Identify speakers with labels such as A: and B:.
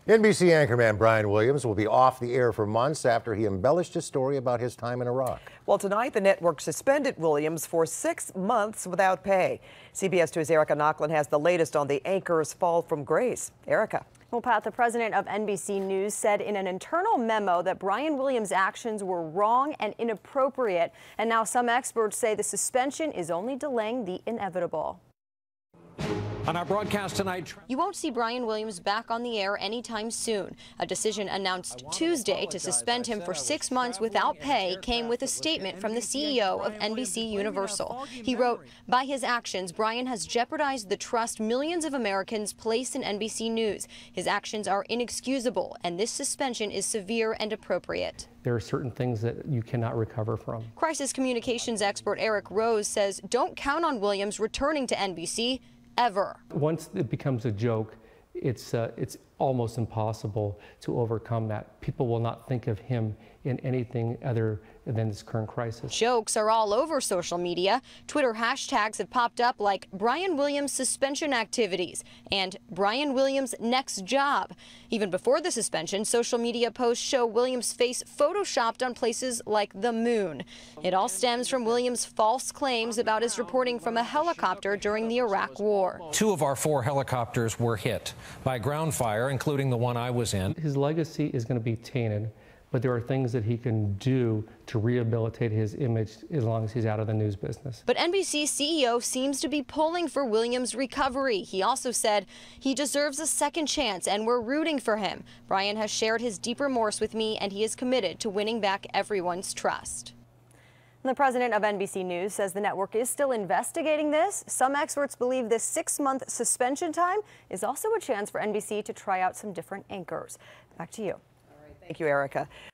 A: NBC anchorman Brian Williams will be off the air for months after he embellished his story about his time in Iraq.
B: Well, tonight the network suspended Williams for 6 months without pay. CBS 2's Erica Nochlin has the latest on the anchor's fall from grace. Erica.
C: Well, Pat, the president of NBC News said in an internal memo that Brian Williams' actions were wrong and inappropriate. And now some experts say the suspension is only delaying the inevitable.
D: On our broadcast tonight,
C: you won't see Brian Williams back on the air anytime soon. A decision announced Tuesday to suspend him for 6 months without pay came with a statement from the CEO of NBC Universal. He wrote, "By his actions, Brian has jeopardized the trust millions of Americans place in NBC News. His actions are inexcusable, and this suspension is severe and appropriate."
E: There are certain things that you cannot recover from.
C: Crisis communications expert Eric Rose says don't count on Williams returning to NBC ever.
E: Once it becomes a joke, it's almost impossible to overcome that. People will not think of him in anything other than this current crisis.
C: Jokes are all over social media. Twitter hashtags have popped up like Brian Williams suspension activities and Brian Williams next job. Even before the suspension, social media posts show Williams' face photoshopped on places like the moon. It all stems from Williams' false claims about his reporting from a helicopter during the Iraq War.
D: 2 of our 4 helicopters were hit by ground fire, including the one I was in.
E: His legacy is going to be tainted, but there are things that he can do to rehabilitate his image as long as he's out of the news business.
C: But NBC CEO seems to be pulling for Williams' recovery. He also said he deserves a second chance and we're rooting for him. Brian has shared his deep remorse with me and he is committed to winning back everyone's trust. The president of NBC News says the network is still investigating this. Some experts believe this 6-month suspension time is also a chance for NBC to try out some different anchors. Back to you.
B: All right, thank you, Erica.